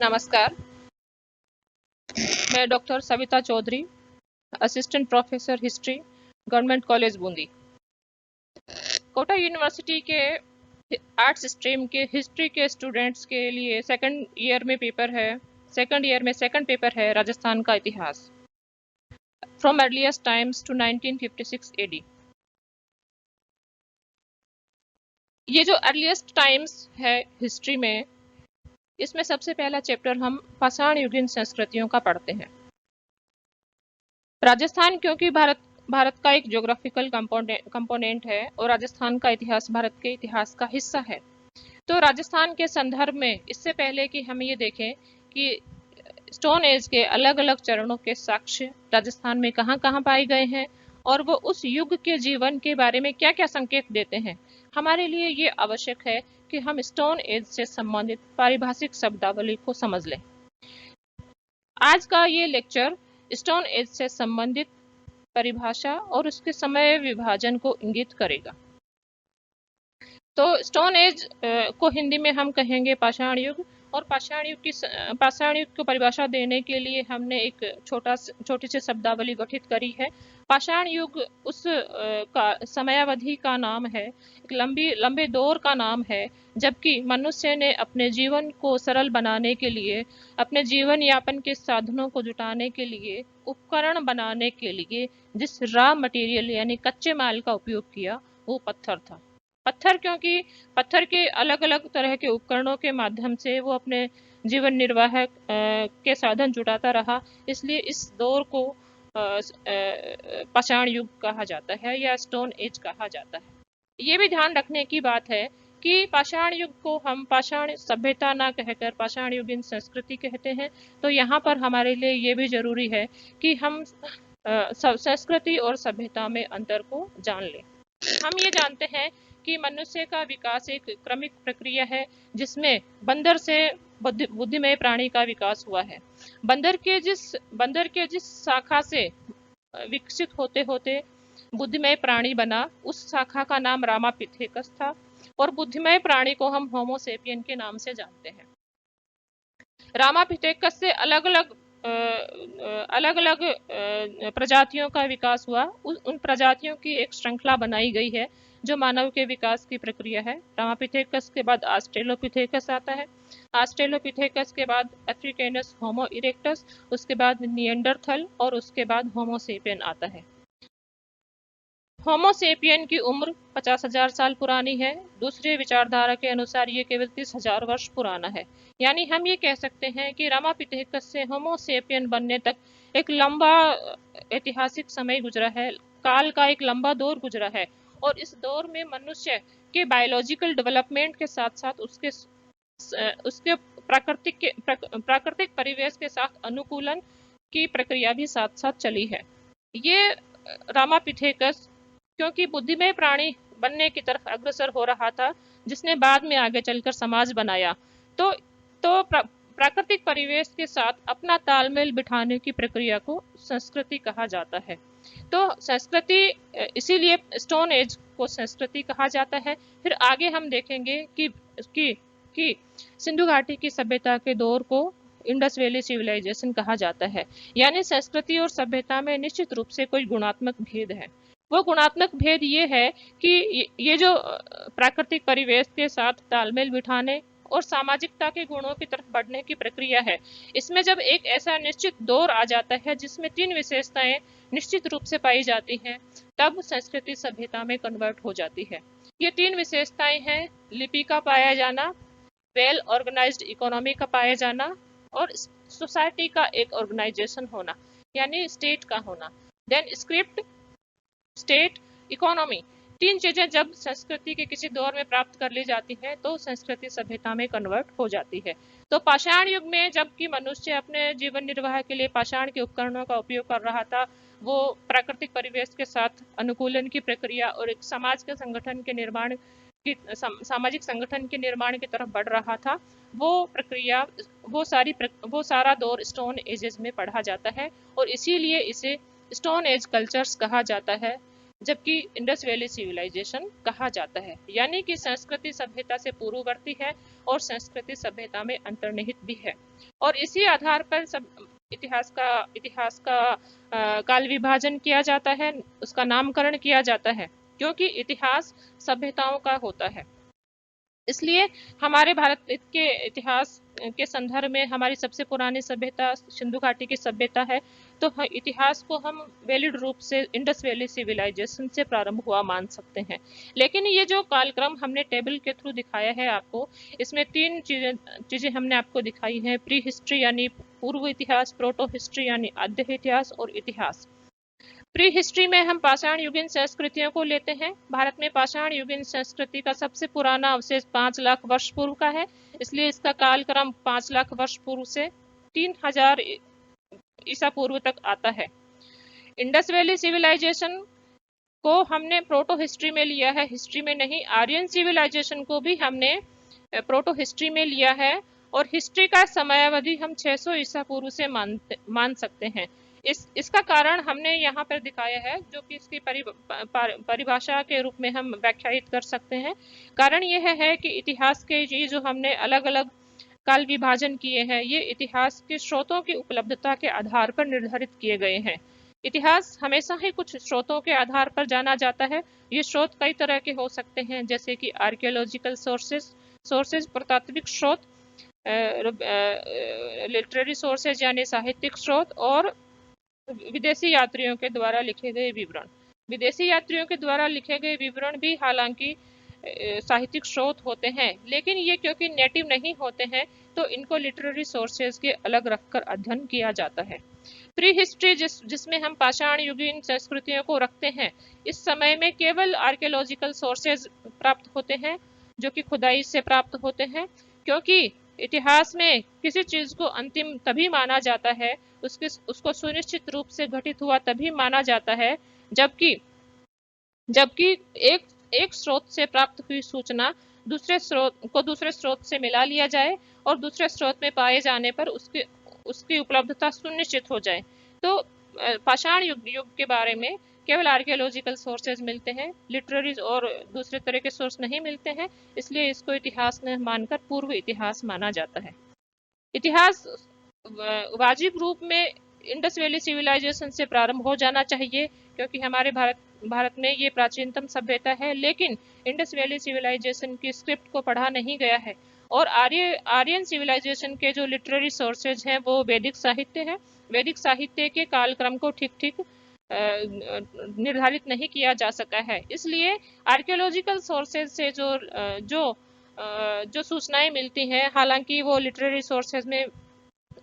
नमस्कार। मैं doctor Savita Chaudhary, assistant professor history, government college Bundi. Kota university के आर्ट्स स्ट्रीम के हिस्ट्री के स्टूडेंट्स के लिए सेकंड ईयर में सेकंड पेपर है राजस्थान का इतिहास from earliest times to 1956 AD. ये जो अर्लीस्ट टाइम्स है हिस्ट्री में, इसमें सबसे पहला चैप्टर हम पाषाण युगीन संस्कृतियों का पढ़ते हैं। राजस्थान क्योंकि भारत का एक ज्योग्राफिकल कंपोनेंट है और राजस्थान का इतिहास भारत के इतिहास का हिस्सा है, तो राजस्थान के संदर्भ में इससे पहले कि हम ये देखें कि स्टोन एज के अलग अलग चरणों के साक्ष्य राजस्थान में कहाँ कहाँ पाए गए हैं और वो उस युग के जीवन के बारे में क्या क्या संकेत देते हैं, हमारे लिए ये आवश्यक है कि हम स्टोन एज से संबंधित पारिभाषिक शब्दावली को समझ लें। आज का ये लेक्चर स्टोन एज से संबंधित परिभाषा और उसके समय विभाजन को इंगित करेगा। तो स्टोन एज को हिंदी में हम कहेंगे पाषाण युग, और पाषाण युग को परिभाषा देने के लिए हमने एक छोटी सी शब्दावली गठित करी है। पाषाण युग उस का समयावधि का नाम है, एक लंबे दौर का नाम है, जबकि मनुष्य ने अपने जीवन को सरल बनाने के लिए, अपने जीवन यापन के साधनों को जुटाने के लिए, उपकरण बनाने के लिए जिस रॉ मटेरियल यानी कच्चे माल का उपयोग किया वो पत्थर था। पत्थर क्योंकि पत्थर के अलग अलग तरह के उपकरणों के माध्यम से वो अपने जीवन निर्वाह के साधन जुटाता रहा, इसलिए इस दौर को पाषाण युग कहा जाता है या स्टोन एज कहा जाता है। ये भी ध्यान रखने की बात है कि पाषाण युग को हम पाषाण सभ्यता ना कहकर पाषाण युगीन संस्कृति कहते हैं। तो यहाँ पर हमारे लिए ये भी जरूरी है कि हम संस्कृति और सभ्यता में अंतर को जान लें। हम ये जानते हैं कि मनुष्य का विकास एक क्रमिक प्रक्रिया है, जिसमें बंदर से बुद्धिमय प्राणी का विकास हुआ है। बंदर के जिस शाखा से विकसित होते होते बुद्धिमय प्राणी बना, उस शाखा का नाम रामापिथेकस था, और बुद्धिमय प्राणी को हम होमो सेपियन के नाम से जानते हैं। रामापिथेकस से अलग अलग प्रजातियों का विकास हुआ। उन प्रजातियों की एक श्रृंखला बनाई गई है जो मानव के विकास की प्रक्रिया है। रामापिथेकस के बाद ऑस्ट्रेलोपिथेकस आता है, ऑस्ट्रेलोपिथेकस के बाद अफ्रीकेनस होमो इरेक्टस, उसके बाद निएंडरथल और उसके बाद होमो सेपियन आता है। होमो सेपियन की उम्र 50,000 साल पुरानी है। दूसरे विचारधारा के अनुसार ये केवल 30,000 वर्ष पुराना है। यानी हम ये कह सकते हैं कि रामापिथेकस से होमो सेपियन बनने तक एक लंबा ऐतिहासिक समय गुजरा है, काल का एक लंबा दौर गुजरा है, और इस दौर में मनुष्य के बायोलॉजिकल डेवलपमेंट के साथ साथ उसके प्राकृतिक परिवेश के साथ अनुकूलन की प्रक्रिया भी साथ साथ चली है। ये रामापिथेकस क्योंकि बुद्धिमय प्राणी बनने की तरफ अग्रसर हो रहा था, जिसने बाद में आगे चलकर समाज बनाया, तो प्राकृतिक परिवेश के साथ अपना तालमेल बिठाने की प्रक्रिया को संस्कृति कहा जाता है। तो संस्कृति, इसीलिए स्टोन एज को संस्कृति कहा जाता है। फिर आगे हम देखेंगे कि सिंधु घाटी की सभ्यता के दौर को इंडस वैली सिविलाइजेशन कहा जाता है। यानी संस्कृति और सभ्यता में निश्चित रूप से कोई गुणात्मक भेद है। वो गुणात्मक भेद ये है कि ये जो प्राकृतिक परिवेश के साथ तालमेल बिठाने और सामाजिकता के गुणों की तरफ बढ़ने की प्रक्रिया है, इसमें जब एक ऐसा निश्चित दौर आ जाता है जिसमें 3 विशेषताएं निश्चित रूप से पाई जाती हैं, तब संस्कृति सभ्यता में कन्वर्ट हो जाती है। ये 3 विशेषताएं हैं: लिपि का पाया जाना, वेल ऑर्गेनाइज्ड इकोनॉमी का पाया जाना, और सोसाइटी का एक ऑर्गेनाइजेशन होना, यानी स्टेट का होना। देन स्क्रिप्ट, स्टेट, इकोनॉमी, 3 चीजें जब संस्कृति के किसी दौर में प्राप्त कर ली जाती है तो संस्कृति सभ्यता में कन्वर्ट हो जाती है। तो पाषाण युग में जबकि मनुष्य अपने जीवन निर्वाह के लिए पाषाण के उपकरणों का उपयोग कर रहा था, वो प्राकृतिक परिवेश के साथ अनुकूलन की प्रक्रिया और एक सामाजिक संगठन के निर्माण की तरफ बढ़ रहा था। वो प्रक्रिया, वो सारा दौर स्टोन एजेस में पढ़ा जाता है, और इसीलिए इसे स्टोन एज कल्चर्स कहा जाता है, जबकि इंडस वैली सिविलाइजेशन कहा जाता है। यानी कि संस्कृति सभ्यता से पूर्ववर्ती है और संस्कृति सभ्यता में अंतर्निहित भी है। और इसी आधार पर सब इतिहास का काल विभाजन किया जाता है, उसका नामकरण किया जाता है, क्योंकि इतिहास सभ्यताओं का होता है। इसलिए हमारे भारत के इतिहास के संदर्भ में हमारी सबसे पुरानी सभ्यता सिंधु घाटी की सभ्यता है। तो इतिहास को हम वैलिड रूप से इंडस वैली सिविलाइजेशन से प्रारंभ हुआ मान सकते हैं। लेकिन ये जो कालक्रम हमने टेबल के थ्रू दिखाया है आपको, इसमें तीन चीजें हमने आपको दिखाई हैं: प्री हिस्ट्री यानी पूर्व इतिहास, प्रोटो हिस्ट्री यानी आद्य इतिहास, और इतिहास। प्री हिस्ट्री में हम पाषाण युगीन संस्कृतियों को लेते हैं। भारत में पाषाण युगीन संस्कृति का सबसे पुराना अवशेष 5 लाख वर्ष पूर्व का है, इसलिए इसका कालक्रम 5 लाख वर्ष पूर्व से 3000 ईसा पूर्व तक आता है। इंडस वैली सिविलाइजेशन को हमने प्रोटो हिस्ट्री में लिया है, हिस्ट्री में नहीं। आर्यन सिविलाइजेशन को भी हमने प्रोटो हिस्ट्री में लिया है, और हिस्ट्री का समयावधि हम 600 ईसा पूर्व से मान सकते हैं। इसका कारण हमने यहाँ पर दिखाया है, जो कि इसकी परिभाषा के रूप में हम व्याख्यायित कर सकते हैं। कारण यह है कि इतिहास के ये जो हमने अलग अलग काल विभाजन किए हैं, ये इतिहास के स्रोतों की उपलब्धता के आधार पर निर्धारित किए गए हैं। इतिहास हमेशा ही कुछ स्रोतों के आधार पर जाना जाता है। ये स्रोत कई तरह के हो सकते हैं, जैसे कि आर्कियोलॉजिकल सोर्सेज पुरातात्विक स्रोत, लिटरेरी सोर्सेज यानी साहित्यिक स्रोत, और विदेशी यात्रियों के द्वारा लिखे गए विवरण। विदेशी यात्रियों के द्वारा लिखे गए विवरण भी हालांकि साहित्यिक स्रोत होते हैं, लेकिन ये क्योंकि नेटिव नहीं होते हैं, तो इनको लिटरेरी सोर्सेज के अलग रखकर अध्ययन किया जाता है। प्री हिस्ट्री जिसमें हम पाषाण युगीन संस्कृतियों को रखते हैं, इस समय में केवल आर्कियोलॉजिकल सोर्सेज प्राप्त होते हैं, जो कि खुदाई से प्राप्त होते हैं। क्योंकि इतिहास में किसी चीज को अंतिम तभी माना जाता है, उसको सुनिश्चित रूप से घटित हुआ तभी माना जाता है, जबकि जबकि एक एक स्रोत से प्राप्त हुई सूचना दूसरे स्रोत से मिला लिया जाए, और दूसरे स्रोत में पाए जाने पर उसकी उपलब्धता सुनिश्चित हो जाए। तो पाषाण युग के बारे में केवल आर्कियोलॉजिकल सोर्सेज मिलते हैं, लिटरेरी और दूसरे तरह के सोर्स नहीं मिलते हैं, इसलिए इसको इतिहास में मानकर पूर्व इतिहास माना जाता है। इतिहास वाजिब रूप में इंडस वैली सिविलाइजेशन से प्रारंभ हो जाना चाहिए, क्योंकि हमारे भारत में ये प्राचीनतम सभ्यता है। लेकिन इंडस वैली सिविलाइजेशन की स्क्रिप्ट को पढ़ा नहीं गया है, और आर्यन सिविलाइजेशन के जो लिटरेरी सोर्सेज हैं वो वैदिक साहित्य है। वैदिक साहित्य के कालक्रम को ठीक ठीक निर्धारित नहीं किया जा सका है, इसलिए आर्कियोलॉजिकल सोर्सेज से जो सूचनाएं मिलती हैं, हालांकि वो लिटरेरी सोर्सेज में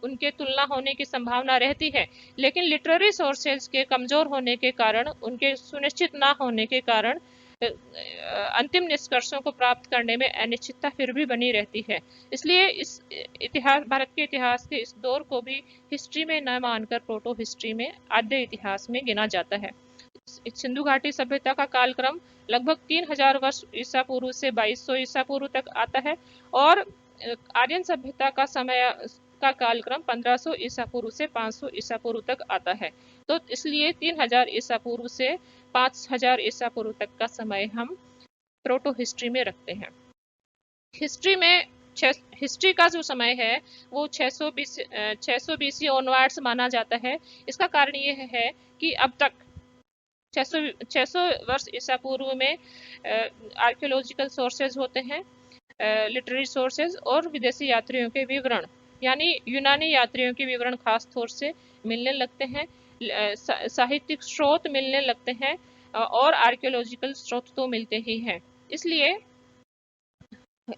उनके तुलना होने की संभावना रहती है, लेकिन लिटरेरी सोर्सेज के कमजोर होने के कारण, उनके सुनिश्चित ना होने के कारण अंतिम निष्कर्षों को प्राप्त करने में अनिश्चितता फिर भी बनी रहती है। इसलिए इस भारत के इतिहास के इस दौर को भी हिस्ट्री में न मानकर प्रोटो हिस्ट्री में आद्य इतिहास में गिना जाता है। सिंधु घाटी सभ्यता का कालक्रम लगभग 3000 वर्ष ईसा पूर्व से 2200 ईसा पूर्व तक आता है, और आर्यन सभ्यता का कालक्रम 1500 ईसा पूर्व से 500 ईसा पूर्व तक आता है। तो इसलिए 3000 ईसा पूर्व से 5000 ईसा पूर्व तक का समय हम प्रोटो हिस्ट्री में रखते हैं। हिस्ट्री का जो समय है वो 600 बीसी ऑनवर्ड्स माना जाता है। इसका कारण यह है कि अब तक 600 वर्ष ईसा पूर्व में आर्कियोलॉजिकल सोर्सेज होते हैं, लिटरेरी सोर्सेज, और विदेशी यात्रियों के विवरण यानी यूनानी यात्रियों के विवरण खास तौर से मिलने लगते हैं, साहित्यिक स्रोत मिलने लगते हैं, और आर्कियोलॉजिकल स्रोत तो मिलते ही हैं। इसलिए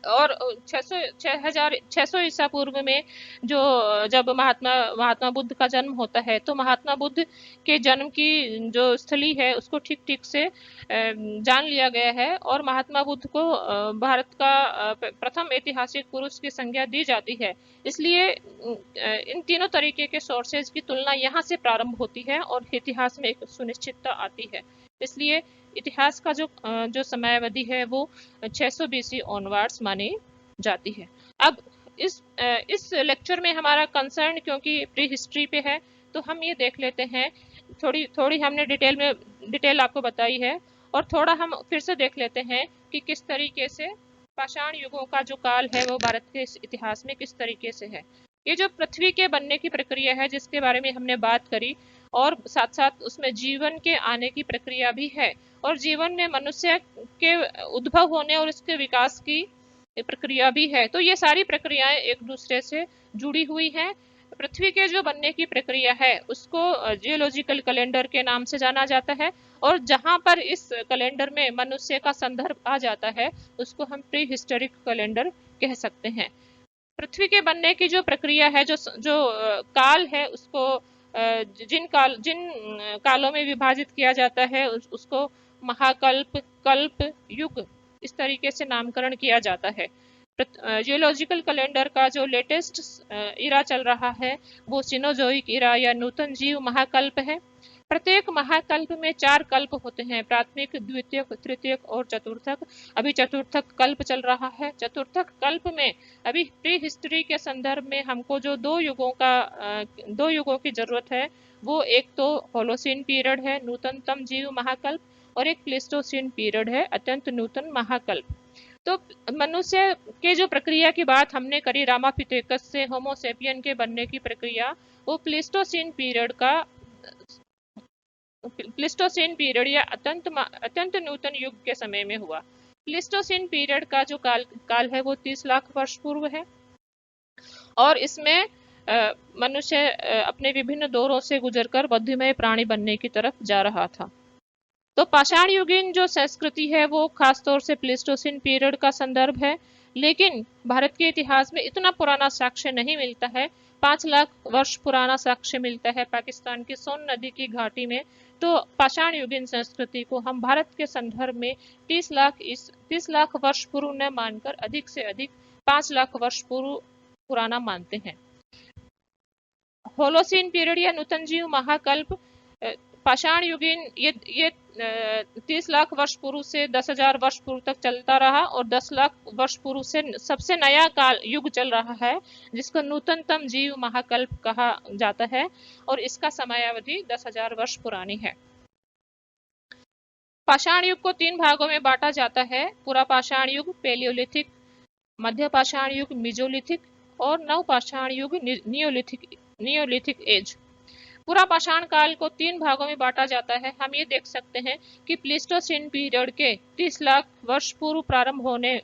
और 600 ईसा पूर्व में जब महात्मा बुद्ध का जन्म होता है, तो महात्मा बुद्ध के जन्म की जो स्थली है उसको ठीक ठीक से जान लिया गया है, और महात्मा बुद्ध को भारत का प्रथम ऐतिहासिक पुरुष की संज्ञा दी जाती है। इसलिए इन तीनों तरीके के सोर्सेज की तुलना यहाँ से प्रारंभ होती है, और इतिहास में एक सुनिश्चितता आती है। इसलिए इतिहास का जो समयावधि है वो 600 बीसी ऑनवर्ड्स मानी जाती है। अब इस लेक्चर में हमारा कंसर्न क्योंकि प्री हिस्ट्री पे है, तो हम ये देख लेते हैं, थोड़ी हमने डिटेल आपको बताई है, और थोड़ा हम फिर से देख लेते हैं कि किस तरीके से पाषाण युगों का जो काल है वो भारत के इतिहास में किस तरीके से है। ये जो पृथ्वी के बनने की प्रक्रिया है जिसके बारे में हमने बात करी, और साथ साथ उसमें जीवन के आने की प्रक्रिया भी है, और जीवन में मनुष्य के उद्भव होने और इसके विकास की प्रक्रिया भी है। तो ये सारी प्रक्रियाएं एक दूसरे से जुड़ी हुई हैं। पृथ्वी के जो बनने की प्रक्रिया है उसको जियोलॉजिकल कैलेंडर के नाम से जाना जाता है, और जहां पर इस कैलेंडर में मनुष्य का संदर्भ आ जाता है उसको हम प्री हिस्टोरिक कैलेंडर कह सकते हैं। पृथ्वी के बनने की जो प्रक्रिया है, जो जो काल है, उसको जिन कालों में विभाजित किया जाता है उसको महाकल्प, कल्प, युग, इस तरीके से नामकरण किया जाता है। जियोलॉजिकल कैलेंडर का जो लेटेस्ट इरा चल रहा है वो सिनोजोइक इरा या नूतन जीव महाकल्प है। प्रत्येक महाकल्प में 4 कल्प होते हैं, प्राथमिक, द्वितीयक, तृतीयक और चतुर्थक। अभी चतुर्थक कल्प चल रहा है। चतुर्थक कल्प में अभी प्री हिस्ट्री के संदर्भ में हमको जो 2 युगों की जरूरत है, वो एक तो होलोसीन पीरियड है, नूतनतम जीव महाकल्प, और एक प्लेस्टोसीन पीरियड है, अत्यंत नूतन महाकल्प। तो मनुष्य के जो प्रक्रिया की बात हमने करी, रामापिथेकस से होमोसेपियन के बनने की प्रक्रिया, वो प्लिस्टोसीन पीरियड या अत्यंत नूतन युग के समय में हुआ। प्लिस्टोसीन पीरियड का जो काल है वो 30 लाख वर्ष पूर्व है, और इसमें मनुष्य अपने विभिन्न दौरों से गुजरकर बुद्धिमय प्राणी बनने की तरफ जा रहा था। तो पाषाण युगीन जो संस्कृति है वो खासतौर से प्लेस्टोसिन पीरियड का संदर्भ है, लेकिन भारत के इतिहास में इतना पुराना साक्ष्य नहीं मिलता है। 5 लाख वर्ष पुराना साक्ष्य मिलता है पाकिस्तान की सोन नदी की घाटी में। तो पाषाण युगीन संस्कृति को हम भारत के संदर्भ में 30 लाख वर्ष पूर्व न मानकर अधिक से अधिक 5 लाख वर्ष पूर्व पुराना मानते हैं। होलोसीन पीरियड या नूतन जीव महाकल्प, पाषाण युगीन ये 30 लाख वर्ष पूर्व से 10,000 वर्ष पूर्व तक चलता रहा, और 10 लाख वर्ष पूर्व से सबसे नया काल युग चल रहा है जिसको नूतनतम जीव महाकल्प कहा जाता है, और इसका समयावधि 10,000 वर्ष पुरानी है। पाषाण युग को 3 भागों में बांटा जाता है: पूरा पाषाण युग, पेलियोलिथिक, मध्य पाषाण युग, मिजोलिथिक, और नव पाषाण युग, नियोलिथिक एज। पूरा पाषाण काल को 3 भागों में बांटा जाता है। हम ये देख सकते हैं कि प्लीस्टोसीन पीरियड के 30 लाख वर्ष पूर्व प्रारंभ होने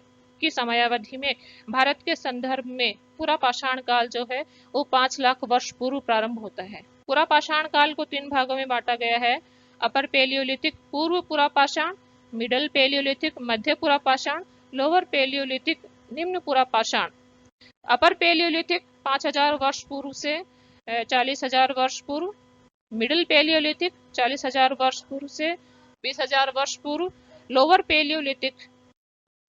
की समयावधि में भारत के संदर्भ में पूरा पाषाण काल जो है वो 5 लाख वर्ष पूर्व प्रारंभ होता है। पूरा पाषाण काल को 3 भागों में बांटा गया है: अपर पेलियोलिथिक, पूर्व पूरा पाषाण; मिडल पेलियोलिथिक, मध्य पूरा पाषाण; लोअर पेलियोलिथिक, निम्न पूरा पाषाण। अपर पेलियोलिथिक 5,000 वर्ष पूर्व से 40,000 वर्ष पूर्व, मिडिल पेलियोलिथिक 40,000 वर्ष पूर्व से 20,000 वर्ष पूर्व, लोअर पेलियोलिथिक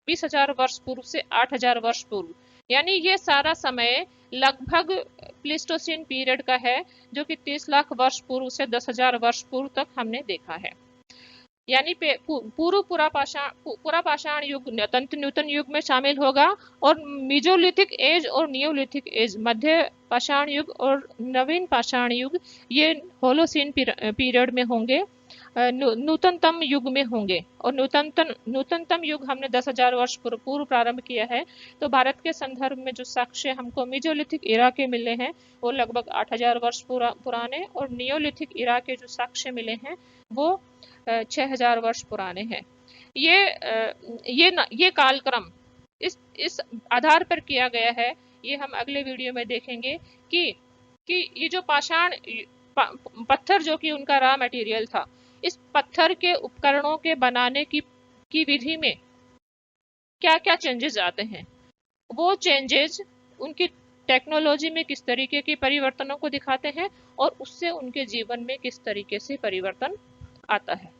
20,000 वर्ष पूर्व से 8,000 वर्ष पूर्व। यानी ये सारा समय लगभग प्लीस्टोसीन पीरियड का है, जो कि 30 लाख वर्ष पूर्व से 10,000 वर्ष पूर्व तक हमने देखा है। यानी पूरा पाषाण युग अत्यंत नूतन युग में शामिल होगा, और मिजोलिथिक एज और नियोलिथिक एज, मध्य पाषाण युग और नवीन पाषाण युग, ये होलोसीन पीरियड में होंगे, नूतनतम युग में होंगे। और नूतनतम युग हमने 10,000 वर्ष पूर्व प्रारंभ किया है। तो भारत के संदर्भ में जो साक्ष्य हमको मिजोलिथिक इरा के मिले हैं वो लगभग 8,000 वर्ष पुराने, और नियोलिथिक इरा के जो साक्ष्य मिले हैं वो 6,000 वर्ष पुराने हैं। ये कालक्रम इस आधार पर किया गया है। ये हम अगले वीडियो में देखेंगे कि ये जो पाषाण पत्थर जो कि उनका रॉ मटेरियल था, इस पत्थर के उपकरणों के बनाने की विधि में क्या क्या चेंजेस आते हैं, वो चेंजेस उनकी टेक्नोलॉजी में किस तरीके के परिवर्तनों को दिखाते हैं, और उससे उनके जीवन में किस तरीके से परिवर्तन आता है,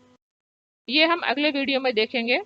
ये हम अगले वीडियो में देखेंगे।